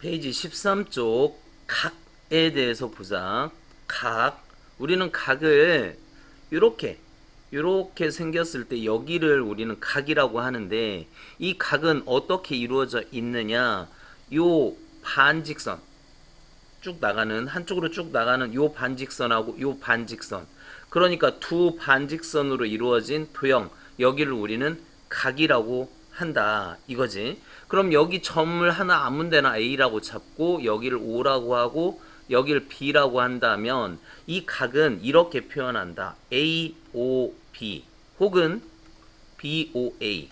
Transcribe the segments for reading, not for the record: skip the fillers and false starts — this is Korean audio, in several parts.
페이지 13쪽 각에 대해서 보자. 각. 우리는 각을 이렇게 생겼을 때 여기를 우리는 각이라고 하는데 이 각은 어떻게 이루어져 있느냐? 요 반직선 쭉 나가는 한쪽으로 쭉 나가는 요 반직선하고 요 반직선. 그러니까 두 반직선으로 이루어진 도형 여기를 우리는 각이라고 한다 이거지. 그럼 여기 점을 하나 아무 데나 A라고 잡고 여기를 O라고 하고 여기를 B라고 한다면 이 각은 이렇게 표현한다. AOB 혹은 BOA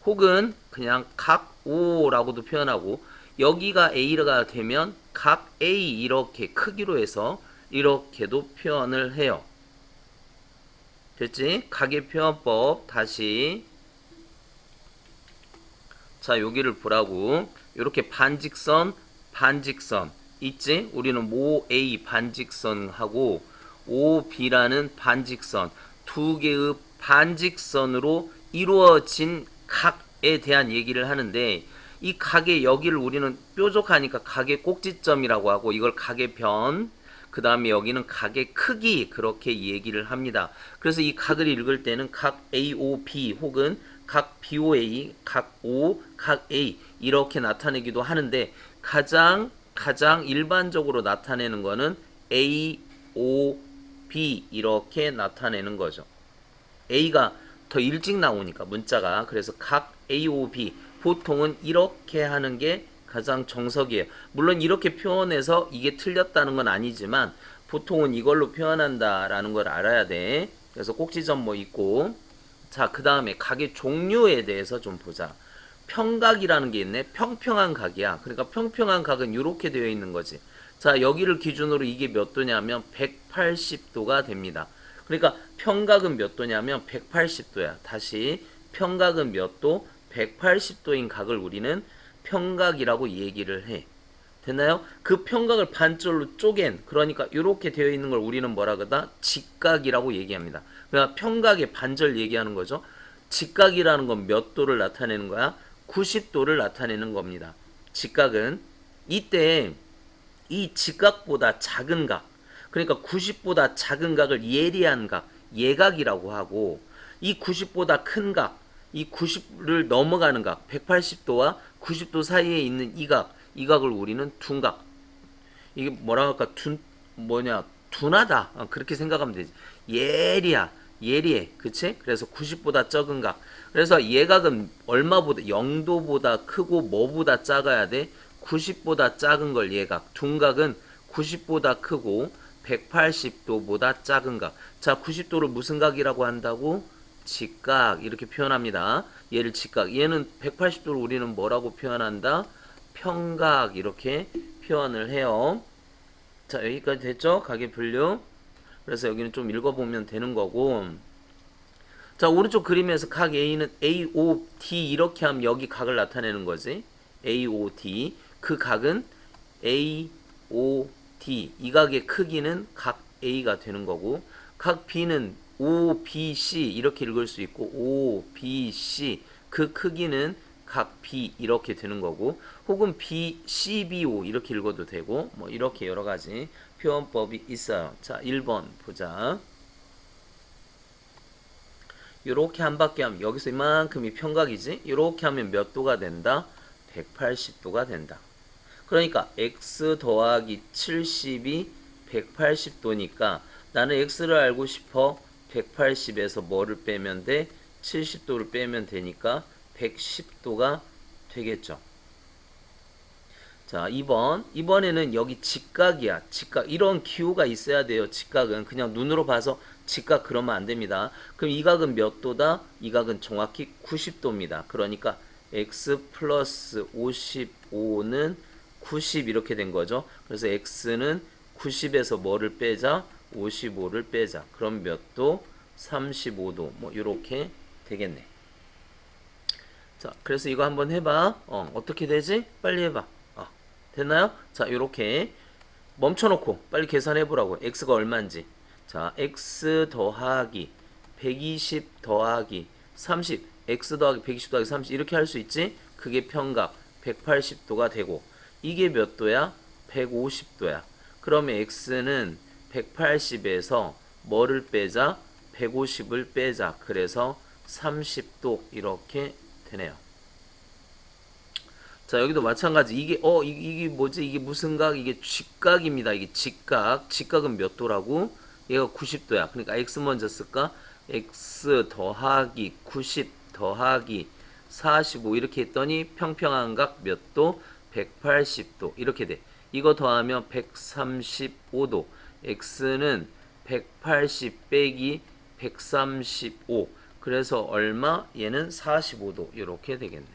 혹은 그냥 각 O라고도 표현하고 여기가 A가 되면 각 A 이렇게 크기로 해서 이렇게도 표현을 해요. 됐지? 각의 표현법 다시 자 여기를 보라고. 이렇게 반직선 있지? 우리는 OA 반직선하고 OB라는 반직선 두 개의 반직선으로 이루어진 각에 대한 얘기를 하는데 이 각의 여기를 우리는 뾰족하니까 각의 꼭지점이라고 하고 이걸 각의 변 그 다음에 여기는 각의 크기 그렇게 얘기를 합니다. 그래서 이 각을 읽을 때는 각 AOB 혹은 각 BOA, 각 O, 각 A 이렇게 나타내기도 하는데 가장 일반적으로 나타내는 거는 AOB 이렇게 나타내는 거죠. A가 더 일찍 나오니까 문자가. 그래서 각 AOB 보통은 이렇게 하는 게 가장 정석이에요. 물론 이렇게 표현해서 이게 틀렸다는 건 아니지만 보통은 이걸로 표현한다라는 걸 알아야 돼. 그래서 꼭지점 뭐 있고. 자, 그 다음에 각의 종류에 대해서 좀 보자. 평각이라는 게 있네. 평평한 각이야. 그러니까 평평한 각은 이렇게 되어 있는 거지. 자, 여기를 기준으로 이게 몇 도냐면 180도가 됩니다. 그러니까 평각은 몇 도냐면 180도야. 다시 평각은 몇 도? 180도인 각을 우리는 평각이라고 얘기를 해. 됐나요? 그 평각을 반절로 쪼갠 그러니까 이렇게 되어 있는 걸 우리는 뭐라 그러다? 직각이라고 얘기합니다. 그러니까 평각의 반절 얘기하는 거죠. 직각이라는 건 몇 도를 나타내는 거야? 90도를 나타내는 겁니다. 직각은 이때 이 직각보다 작은 각 그러니까 90보다 작은 각을 예리한 각 예각이라고 하고 이 90보다 큰 각 이 90을 넘어가는 각 180도와 90도 사이에 있는 이 각을 우리는 둔각 이게 뭐라 할까 둔하다 그렇게 생각하면 되지. 예리해 그치? 그래서 90보다 적은 각 그래서 예각은 얼마보다 0도보다 크고 뭐보다 작아야 돼? 90보다 작은 걸 예각 둔각은 90보다 크고 180도보다 작은 각. 자, 90도를 무슨 각이라고 한다고? 직각 이렇게 표현합니다. 얘를 직각. 얘는 180도를 우리는 뭐라고 표현한다? 평각 이렇게 표현을 해요. 자, 여기까지 됐죠? 각의 분류. 그래서 여기는 좀 읽어보면 되는 거고. 자, 오른쪽 그림에서 각 A는 AOT 이렇게 하면 여기 각을 나타내는 거지. AOT. 그 각은 AOT. 이 각의 크기는 각 A가 되는 거고 각 B는 OBC 이렇게 읽을 수 있고 OBC 그 크기는 각 B 이렇게 되는 거고 혹은 BCBO 이렇게 읽어도 되고 뭐 이렇게 여러 가지 표현법이 있어요. 자, 1번 보자. 요렇게 한 바퀴 하면 여기서 이만큼이 평각이지? 요렇게 하면 몇 도가 된다? 180도가 된다. 그러니까 x 더하기 70이 180도니까 나는 x를 알고 싶어. 180에서 뭐를 빼면 돼? 70도를 빼면 되니까 110도가 되겠죠. 자, 2번. 이번에는 여기 직각이야. 직각. 이런 기호가 있어야 돼요. 직각은. 그냥 눈으로 봐서 직각 그러면 안 됩니다. 그럼 이 각은 몇 도다? 이 각은 정확히 90도입니다. 그러니까 x 플러스 55는 90 이렇게 된 거죠. 그래서 x는 90에서 뭐를 빼자? 55를 빼자. 그럼 몇 도? 35도. 뭐 이렇게 되겠네. 자, 그래서 이거 한번 해봐. 어떻게 되지? 빨리 해봐. 됐나요? 자, 이렇게 멈춰놓고 빨리 계산해 보라고. x가 얼마인지. 자, x 더하기 120 더하기 30 x 더하기 120 더하기 30 이렇게 할 수 있지? 그게 평각 180도가 되고 이게 몇 도야? 150도야. 그러면 x는 180에서 뭐를 빼자? 150을 빼자. 그래서 30도 이렇게 되네요. 자, 여기도 마찬가지. 이게 뭐지? 이게 무슨 각? 이게 직각입니다. 이게 직각. 직각은 몇 도라고? 얘가 90도야. 그러니까 x 먼저 쓸까? x 더하기 90 더하기 45 이렇게 했더니 평평한 각 몇 도? 180도 이렇게 돼. 이거 더하면 135도. x는 180 빼기 135. 그래서 얼마? 얘는 45도 이렇게 되겠네.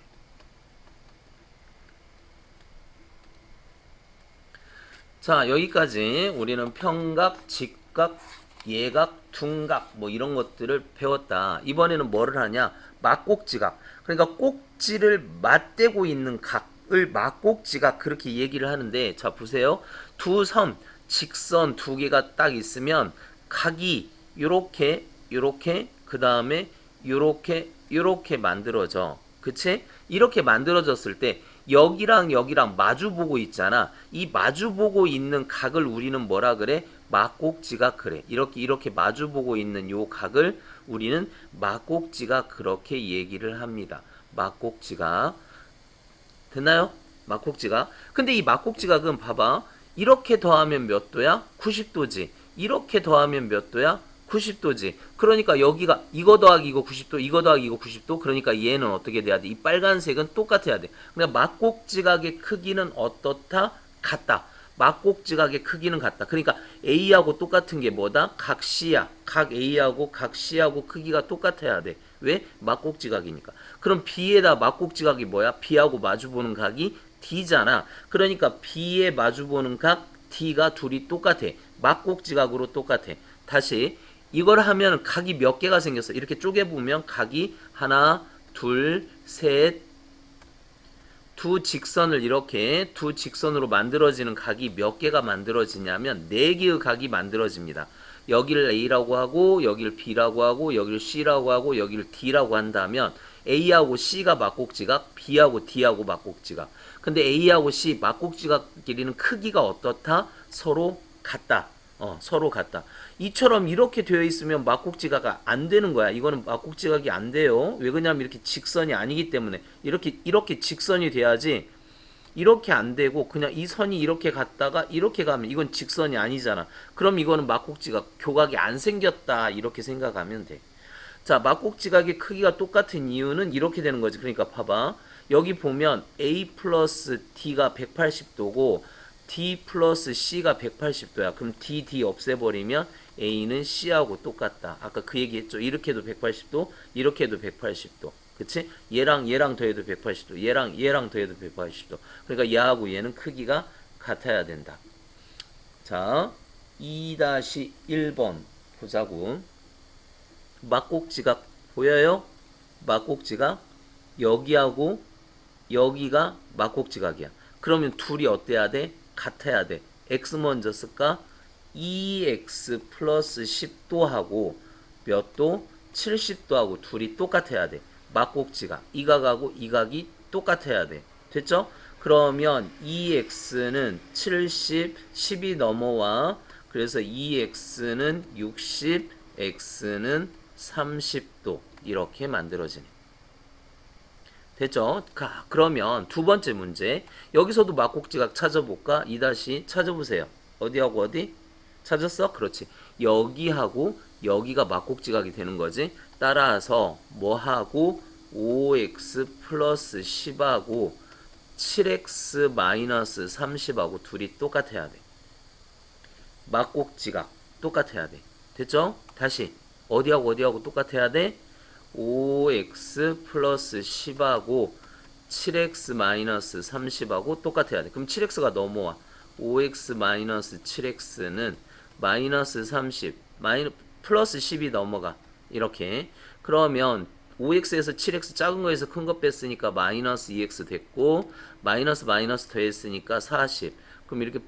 자, 여기까지 우리는 평각, 직각, 예각, 둔각 뭐 이런 것들을 배웠다. 이번에는 뭐를 하냐? 막꼭지각. 그러니까 꼭지를 맞대고 있는 각을 막꼭지각 그렇게 얘기를 하는데, 자 보세요. 두 선, 직선 두 개가 딱 있으면 각이 요렇게 요렇게 그 다음에 요렇게 만들어져. 그치? 이렇게 만들어졌을 때 여기랑 여기랑 마주보고 있잖아. 이 마주보고 있는 각을 우리는 뭐라 그래? 막꼭지각 그래. 이렇게 마주보고 있는 요 각을 우리는 막꼭지각 그렇게 얘기를 합니다. 막꼭지각. 됐나요? 막꼭지각. 근데 이 막꼭지각은 봐봐. 이렇게 더하면 몇 도야? 90도지. 이렇게 더하면 몇 도야? 90도지. 그러니까 여기가 이거 더하기 이거 90도, 이거 더하기 이거 90도. 그러니까 얘는 어떻게 돼야 돼? 이 빨간색은 똑같아야 돼. 그러니까 막꼭지각의 크기는 어떻다? 같다. 막꼭지각의 크기는 같다. 그러니까 A하고 똑같은 게 뭐다? 각 C야. 각 A하고 각 C하고 크기가 똑같아야 돼. 왜? 막꼭지각이니까. 그럼 B에다 막꼭지각이 뭐야? B하고 마주보는 각이 D잖아. 그러니까 B에 마주보는 각 D가 둘이 똑같아. 막꼭지각으로 똑같아. 다시 이걸 하면 각이 몇 개가 생겼어. 이렇게 쪼개보면 각이 하나, 둘, 셋, 두 직선을 이렇게 두 직선으로 만들어지는 각이 몇 개가 만들어지냐면 4개의 각이 만들어집니다. 여기를 A라고 하고 여기를 B라고 하고 여기를 C라고 하고 여기를 D라고 한다면 A하고 C가 막꼭지각, B하고 D하고 막꼭지각. 근데 A하고 C 막꼭지각 길이는 크기가 어떻다? 서로 같다. 서로 같다. 이처럼 이렇게 되어 있으면 막꼭지각이 안 되는 거야. 이거는 막꼭지각이 안 돼요. 왜 그러냐면 이렇게 직선이 아니기 때문에 이렇게 직선이 돼야지. 이렇게 안 되고 그냥 이 선이 이렇게 갔다가 이렇게 가면 이건 직선이 아니잖아. 그럼 이거는 막꼭지각 교각이 안 생겼다 이렇게 생각하면 돼. 자, 막꼭지각의 크기가 똑같은 이유는 이렇게 되는 거지. 그러니까 봐봐. 여기 보면 A 플러스 D가 180도고 D 플러스 C가 180도야. 그럼 D 없애버리면 A는 C하고 똑같다. 아까 그 얘기했죠. 이렇게 해도 180도, 이렇게 해도 180도. 그치? 얘랑 더해도 180도, 얘랑 더해도 180도. 그러니까 얘하고 얘는 크기가 같아야 된다. 자, 2-1번 보자고. 막꼭지각 보여요? 막꼭지각 여기하고 여기가 막꼭지각이야. 그러면 둘이 어때야 돼? 같아야 돼. x 먼저 쓸까? 2x 플러스 10도 하고 몇 도? 70도 하고 둘이 똑같아야 돼. 막꼭지각 이 각하고 이 각이 똑같아야 돼. 됐죠? 그러면 2x는 70, 10이 넘어와. 그래서 2x는 60, x는 30도 이렇게 만들어지네. 됐죠? 그러면 두 번째 문제. 여기서도 막꼭지각 찾아볼까? 2- 찾아보세요. 어디하고 어디? 찾았어? 그렇지. 여기하고 여기가 막꼭지각이 되는 거지. 따라서 뭐하고 5x 플러스 10하고 7x 마이너스 30하고 둘이 똑같아야 돼. 막꼭지각 똑같아야 돼. 됐죠? 다시 어디하고 어디하고 똑같아야 돼? 5x 플러스 10하고 7x 마이너스 30하고 똑같아야 돼. 그럼 7x가 넘어와. 5x 마이너스 7x는 마이너스 30 플러스 10이 넘어가. 이렇게. 그러면 5x에서 7x 작은 거에서 큰 거 뺐으니까 마이너스 2x 됐고 마이너스 더했으니까 40. 그럼 이렇게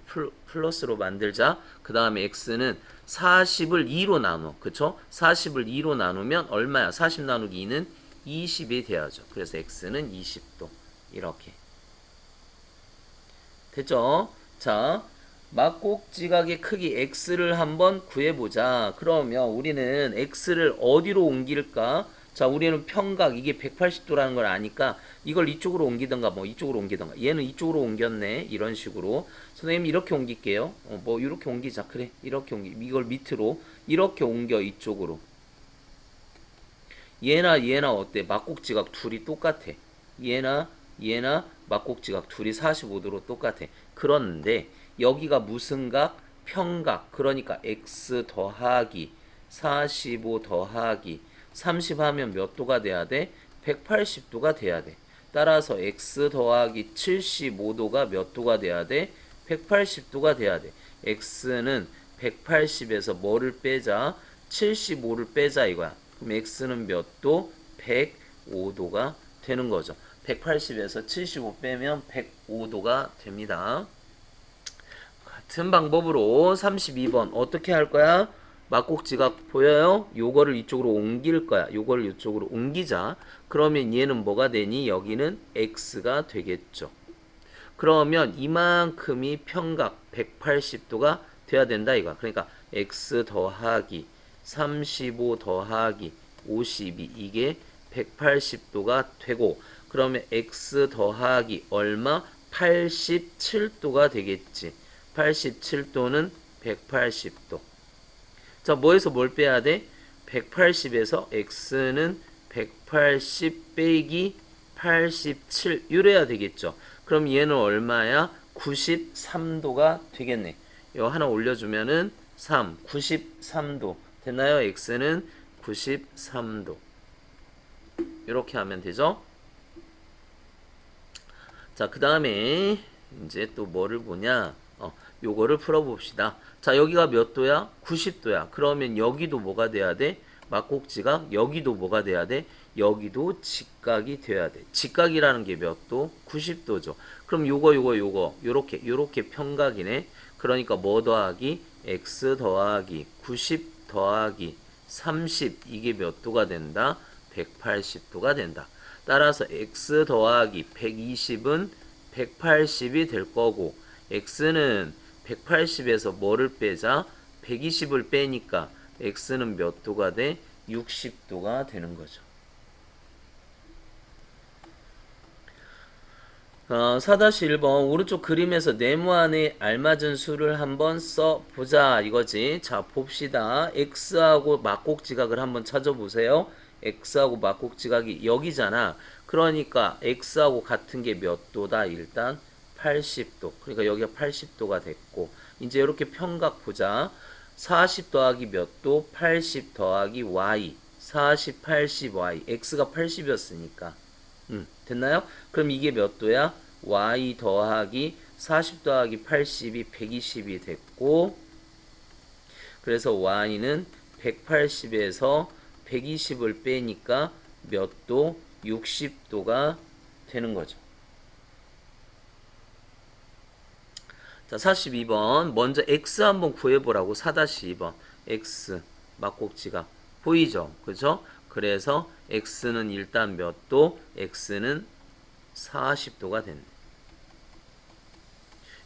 플러스로 만들자. 그 다음에 x는 40을 2로 나눠. 그쵸? 40을 2로 나누면 얼마야? 40 나누기 2는 20이 돼야죠. 그래서 x는 20도. 이렇게. 됐죠? 자, 막곡지각의 크기 x를 한번 구해보자. 그러면 우리는 x를 어디로 옮길까? 자, 우리는 평각 이게 180도라는 걸 아니까 이걸 이쪽으로 옮기던가 뭐 이쪽으로 옮기던가. 얘는 이쪽으로 옮겼네. 이런 식으로. 선생님 이렇게 옮길게요. 뭐 이렇게 옮기자. 그래. 이렇게 이걸 밑으로 이렇게 옮겨 이쪽으로. 얘나 어때? 막곡지각 둘이 똑같아. 얘나 막곡지각 둘이 45도로 똑같아. 그런데 여기가 무슨 각? 평각. 그러니까 x 더하기 45 더하기 30 하면 몇 도가 돼야 돼? 180도가 돼야 돼. 따라서 x 더하기 75도가 몇 도가 돼야 돼? 180도가 돼야 돼. x는 180에서 뭐를 빼자? 75를 빼자 이거야. 그럼 x는 몇 도? 105도가 되는 거죠. 180에서 75 빼면 105도가 됩니다. 같은 방법으로 32번 어떻게 할 거야? 막곡지각 보여요? 요거를 이쪽으로 옮길 거야. 요거를 이쪽으로 옮기자. 그러면 얘는 뭐가 되니? 여기는 x가 되겠죠. 그러면 이만큼이 평각 180도가 돼야 된다 이거야. 그러니까 x 더하기 35 더하기 52 이게 180도가 되고, 그러면 x 더하기 얼마? 87도가 되겠지. 87도는 180도. 자, 뭐에서 뭘 빼야 돼? 180에서 x는 180 빼기 87 이래야 되겠죠. 그럼 얘는 얼마야? 93도가 되겠네. 이거 하나 올려주면은 3, 93도 됐나요? x는 93도. 이렇게 하면 되죠. 자, 그 다음에 이제 또 뭐를 보냐? 요거를 풀어봅시다. 자, 여기가 몇 도야? 90도야. 그러면 여기도 뭐가 돼야 돼? 막곡지각. 여기도 뭐가 돼야 돼? 여기도 직각이 돼야 돼. 직각이라는 게 몇 도? 90도죠. 그럼 요거 요렇게 평각이네. 그러니까 뭐 더하기? x 더하기 90 더하기 30 이게 몇 도가 된다? 180도가 된다. 따라서 x 더하기 120은 180이 될 거고, x는 180에서 뭐를 빼자? 120을 빼니까 x는 몇 도가 돼? 60도가 되는 거죠. 4-1번 오른쪽 그림에서 네모 안에 알맞은 수를 한번 써보자 이거지. 자, 봅시다. x하고 막곡지각을 한번 찾아보세요. x하고 막곡지각이 여기잖아. 그러니까 x하고 같은 게 몇 도다? 일단 80도. 그러니까 여기가 80도가 됐고, 이제 이렇게 평각 보자. 40 더하기 몇 도? 80 더하기 y. 40, 80, y. x가 80이었으니까. 됐나요? 그럼 이게 몇 도야? y 더하기 40 더하기 80이 120이 됐고, 그래서 y는 180에서 120을 빼니까 몇 도? 60도가 되는 거죠. 자, 42번 먼저 x 한번 구해보라고. 4-2번 x 막곡지각 보이죠? 그죠? 그래서 x는 일단 몇 도? x는 40도가 된대.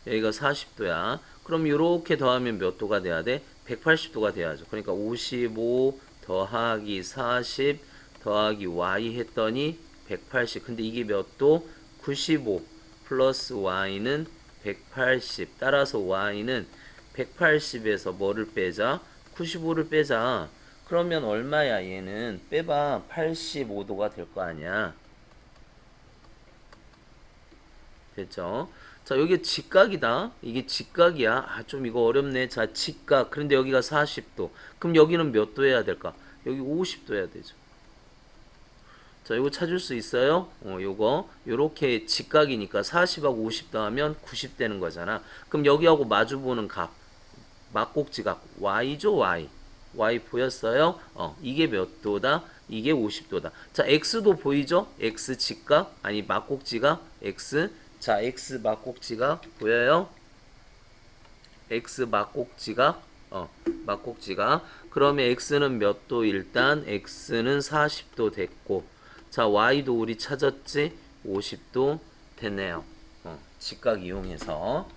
여기가 40도야. 그럼 이렇게 더하면 몇 도가 돼야 돼? 180도가 돼야죠. 그러니까 55 더하기 40 더하기 y 했더니 180. 근데 이게 몇 도? 95 플러스 y는 180. 따라서 y는 180에서 뭐를 빼자? 95를 빼자. 그러면 얼마야 얘는? 빼봐. 85도가 될 거 아니야. 됐죠? 자, 여기 직각이다. 이게 직각이야. 아, 좀 이거 어렵네. 자, 직각. 그런데 여기가 40도. 그럼 여기는 몇 도 해야 될까? 여기 50도 해야 되죠. 자, 이거 찾을 수 있어요? 요거 요렇게 직각이니까 40하고 50 더하면 90 되는 거잖아. 그럼 여기하고 마주보는 각 막곡지각 y죠, y. y 보였어요? 이게 몇 도다? 이게 50도다. 자, x도 보이죠? x 직각 아니 막곡지각 x. 자, x 막곡지각 보여요? x 막곡지각 막곡지각. 그러면 x는 몇 도? 일단 x는 40도 됐고, 자, y도 우리 찾았지? 50도 됐네요. 직각 이용해서.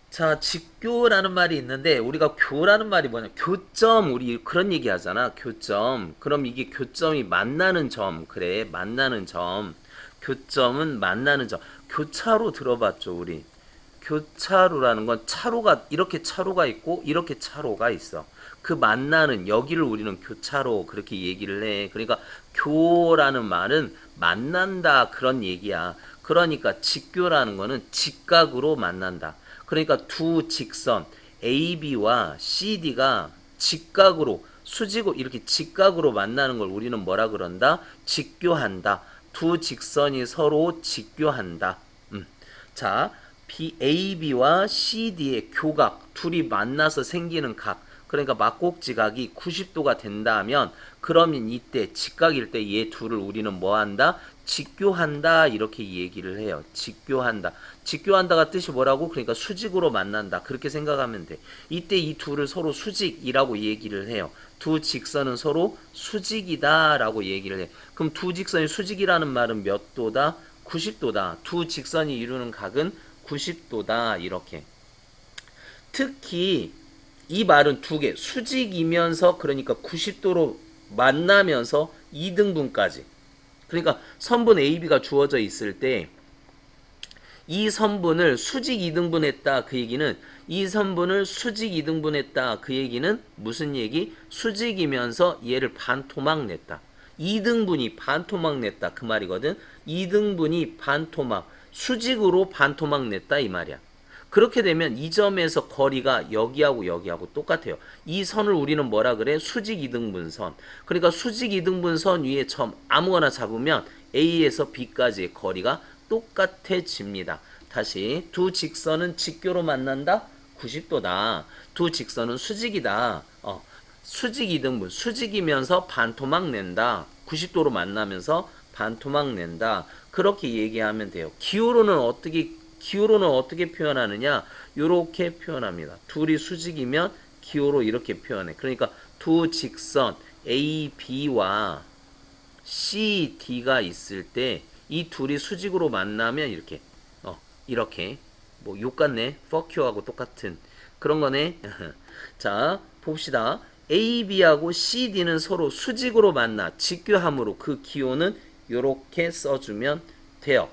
자, 직교라는 말이 있는데 우리가 교라는 말이 뭐냐? 교점, 우리 그런 얘기 하잖아. 교점. 그럼 이게 교점이 만나는 점. 그래, 만나는 점. 교점은 만나는 점. 교차로 들어봤죠, 우리. 교차로라는 건 차로가 이렇게 차로가 있고 이렇게 차로가 있어. 그 만나는 여기를 우리는 교차로 그렇게 얘기를 해. 그러니까 교라는 말은 만난다 그런 얘기야. 그러니까 직교라는 거는 직각으로 만난다. 그러니까 두 직선 AB와 CD가 직각으로 수직으로 이렇게 직각으로 만나는 걸 우리는 뭐라 그런다? 직교한다. 두 직선이 서로 직교한다. 자, AB와 CD의 교각 둘이 만나서 생기는 각, 그러니까 막곡지각이 90도가 된다면 그러면 이때 직각일 때 얘 둘을 우리는 뭐한다? 직교한다 이렇게 얘기를 해요. 직교한다. 직교한다가 뜻이 뭐라고? 그러니까 수직으로 만난다. 그렇게 생각하면 돼. 이때 이 둘을 서로 수직이라고 얘기를 해요. 두 직선은 서로 수직이다 라고 얘기를 해. 그럼 두 직선이 수직이라는 말은 몇 도다? 90도다. 두 직선이 이루는 각은 90도다 이렇게. 특히 이 말은 두 개, 수직이면서 그러니까 90도로 만나면서 2등분까지. 그러니까 선분 AB가 주어져 있을 때 이 선분을 수직 2등분했다 그 얘기는, 이 선분을 수직 2등분했다 그 얘기는 무슨 얘기? 수직이면서 얘를 반토막 냈다. 2등분이 반토막 냈다 그 말이거든. 2등분이 반토막, 수직으로 반토막 냈다 이 말이야. 그렇게 되면 이 점에서 거리가 여기하고 여기하고 똑같아요. 이 선을 우리는 뭐라 그래? 수직 2등분선. 그러니까 수직 2등분선 위에 점 아무거나 잡으면 A에서 B까지의 거리가 똑같아집니다. 다시 두 직선은 직교로 만난다? 90도다. 두 직선은 수직이다. 수직 2등분. 수직이면서 반토막 낸다. 90도로 만나면서 반토막 낸다. 그렇게 얘기하면 돼요. 기호로는 어떻게 표현하느냐? 이렇게 표현합니다. 둘이 수직이면 기호로 이렇게 표현해. 그러니까 두 직선 AB와 CD가 있을 때 이 둘이 수직으로 만나면 이렇게 뭐 욕 같네. fuck you하고 똑같은 그런 거네. 자, 봅시다. AB하고 CD는 서로 수직으로 만나 직교함으로 그 기호는 이렇게 써주면 돼요.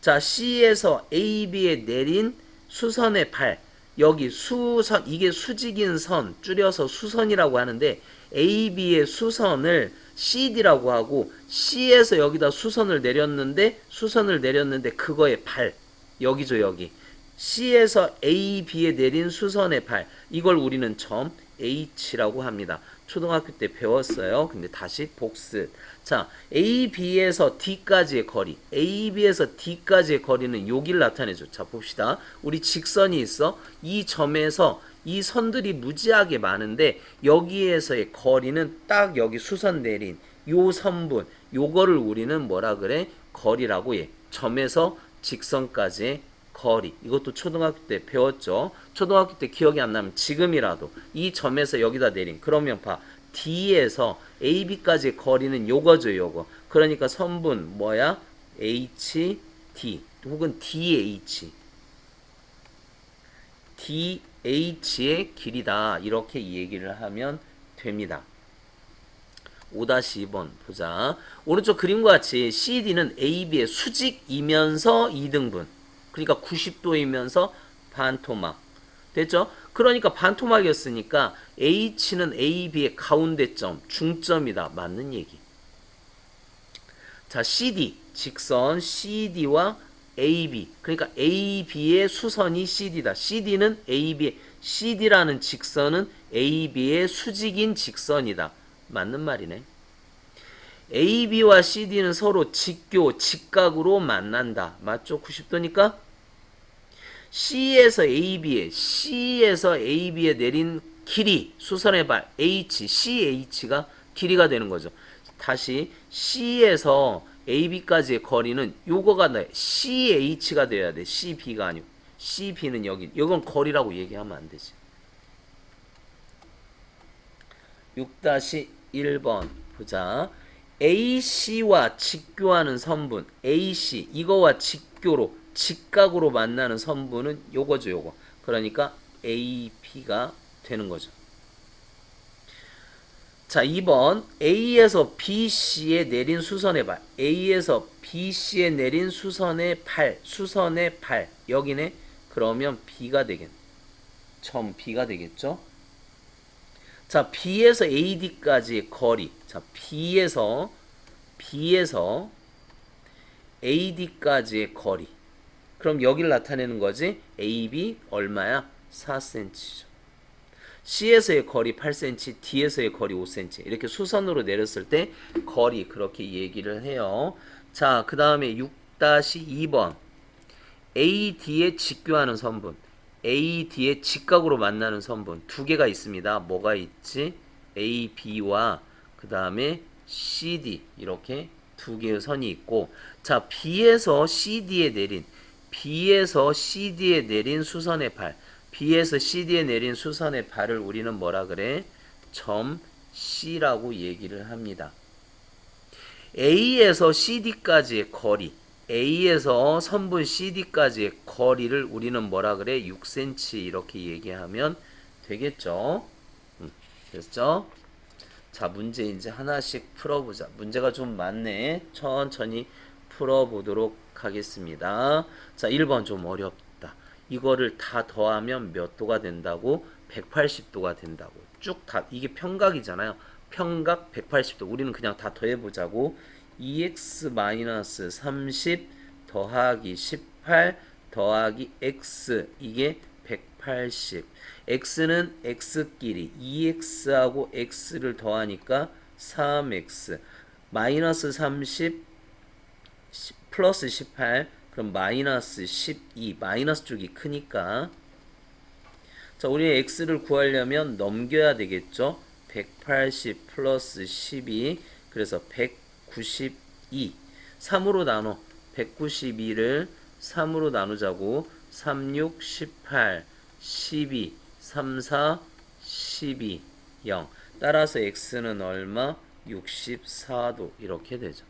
자, C에서 AB에 내린 수선의 발, 여기 수선, 이게 수직인 선, 줄여서 수선이라고 하는데 AB의 수선을 CD라고 하고, C에서 여기다 수선을 내렸는데 그거의 발, 여기죠 여기. C에서 AB에 내린 수선의 발, 이걸 우리는 점 H라고 합니다. 초등학교 때 배웠어요. 근데 다시 복습. 자, AB에서 D까지의 거리, AB에서 D까지의 거리는 여기를 나타내죠. 자, 봅시다. 우리 직선이 있어. 이 점에서 이 선들이 무지하게 많은데 여기에서의 거리는 딱 여기 수선 내린 요 선분, 요거를 우리는 뭐라 그래? 거리라고 해. 점에서 직선까지의 거리. 이것도 초등학교 때 배웠죠. 초등학교 때 기억이 안 나면 지금이라도 이 점에서 여기다 내린, 그러면 봐. D에서 AB까지의 거리는 요거죠, 요거. 그러니까 선분 뭐야? HD 혹은 DH. DH의 길이다. 이렇게 얘기를 하면 됩니다. 5-2번 보자. 오른쪽 그림과 같이 CD는 AB의 수직이면서 2등분. 그러니까 90도이면서 반토막. 됐죠? 그러니까 반토막이었으니까 H는 AB의 가운데점, 중점이다. 맞는 얘기. 자, CD, 직선 CD와 AB. 그러니까 AB의 수선이 CD다. CD는 AB의, CD라는 직선은 AB의 수직인 직선이다. 맞는 말이네. AB와 CD는 서로 직교, 직각으로 만난다. 맞죠? 90도니까? C에서 AB에 내린 길이, 수선의 발, CH가 길이가 되는 거죠. 다시 C에서 AB까지의 거리는 요거가 CH가 돼야 돼. CB가 아니고. CB는 여기. 이건 거리라고 얘기하면 안 되지. 6-1번 보자. AC와 직교하는 선분 AC 이거와 직교로 직각으로 만나는 선분은 요거죠 요거. 그러니까 AP가 되는 거죠. 자 2번 A에서 BC에 내린 수선의 발 A에서 BC에 내린 수선의 발 여기네. 그러면 B가 되겠네. 점 B가 되겠죠. 자 B에서 AD까지의 거리 자 B에서 AD까지의 거리 그럼 여기를 나타내는 거지. AB 얼마야? 4cm죠. C에서의 거리 8cm, D에서의 거리 5cm. 이렇게 수선으로 내렸을 때 거리 그렇게 얘기를 해요. 자, 그 다음에 6-2번. AD에 직교하는 선분. AD에 직각으로 만나는 선분. 두 개가 있습니다. 뭐가 있지? AB와 그 다음에 CD. 이렇게 두 개의 선이 있고. 자, B에서 CD에 내린 수선의 발. B에서 CD에 내린 수선의 발을 우리는 뭐라 그래? 점 C라고 얘기를 합니다. A에서 CD까지의 거리, A에서 선분 CD까지의 거리를 우리는 뭐라 그래? 6cm 이렇게 얘기하면 되겠죠? 됐죠? 자, 문제 이제 하나씩 풀어보자. 문제가 좀 많네. 천천히 풀어보도록 하겠습니다. 자, 1번 좀 어렵다. 이거를 다 더하면 몇 도가 된다고? 180도가 된다고. 쭉 다 이게 평각이잖아요. 평각 180도. 우리는 그냥 다 더해보자고. 2x-30 더하기 18 더하기 x 이게 180. x는 x끼리 2x하고 x를 더하니까 3x 마이너스 30 플러스 18 그럼 마이너스 12 마이너스 쪽이 크니까 자 우리 x를 구하려면 넘겨야 되겠죠. 180 플러스 12 그래서 192 3으로 나눠 192를 3으로 나누자고 36 18 12 34 12 0 따라서 x는 얼마? 64도 이렇게 되죠.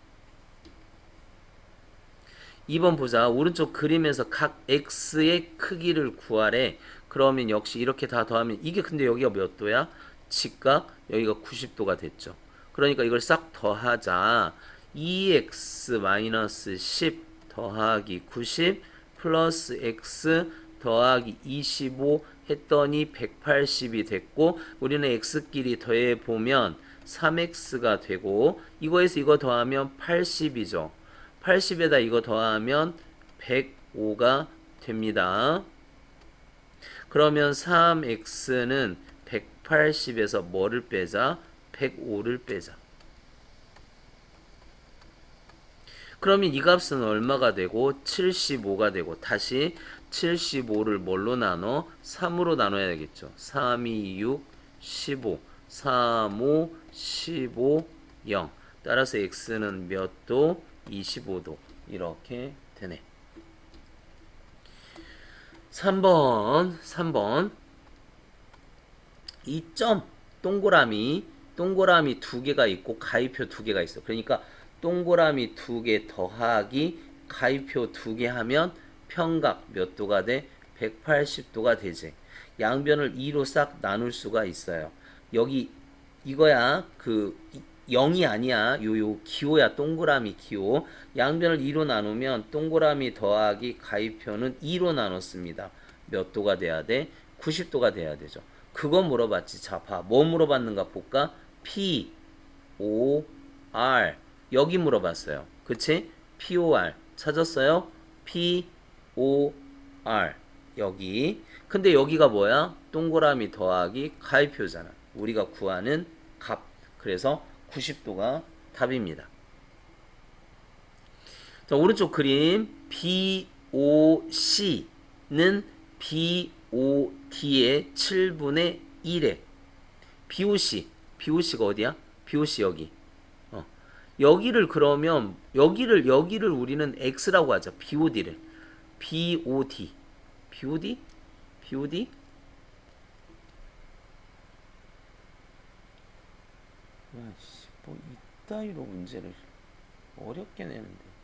2번 보자. 오른쪽 그림에서 각 x의 크기를 구하래. 그러면 역시 이렇게 다 더하면 이게 근데 여기가 몇 도야? 직각 여기가 90도가 됐죠. 그러니까 이걸 싹 더하자. 2x-10 더하기 90 플러스 x 더하기 25 했더니 180이 됐고 우리는 x끼리 더해보면 3x가 되고 이거에서 이거 더하면 80이죠. 80에다 이거 더하면 105가 됩니다. 그러면 3x는 180에서 뭐를 빼자? 105를 빼자. 그러면 이 값은 얼마가 되고 75가 되고 다시 75를 뭘로 나눠? 3으로 나눠야 되겠죠. 3, 2, 6, 15 3, 5, 15, 0 따라서 x는 몇 도? 25도 이렇게 되네. 3번 이 점 동그라미 두 개가 있고 가위표 두 개가 있어. 그러니까 동그라미 두 개 더하기 가위표 두 개 하면 평각 몇 도가 돼? 180도가 되지. 양변을 2로 싹 나눌 수가 있어요. 여기 이거야 그 0이 아니야. 요 기호야. 동그라미 기호. 양변을 2로 나누면 동그라미 더하기 가위표는 2로 나눴습니다. 몇 도가 돼야 돼? 90도가 돼야 되죠. 그거 물어봤지. 자, 봐. 뭐 물어봤는가 볼까? P, O, R. 여기 물어봤어요. 그치? P, O, R. 찾았어요? P, O, R. 여기. 근데 여기가 뭐야? 동그라미 더하기 가위표잖아. 우리가 구하는 값. 그래서 90도가 답입니다. 자, 오른쪽 그림 BOC는 BOD의 7분의 1에 BOC가 어디야? BOC 여기. 여기를 그러면 여기를 우리는 X라고 하자. BOD 야씨 뭐 이따위로 문제를 어렵게 내는데.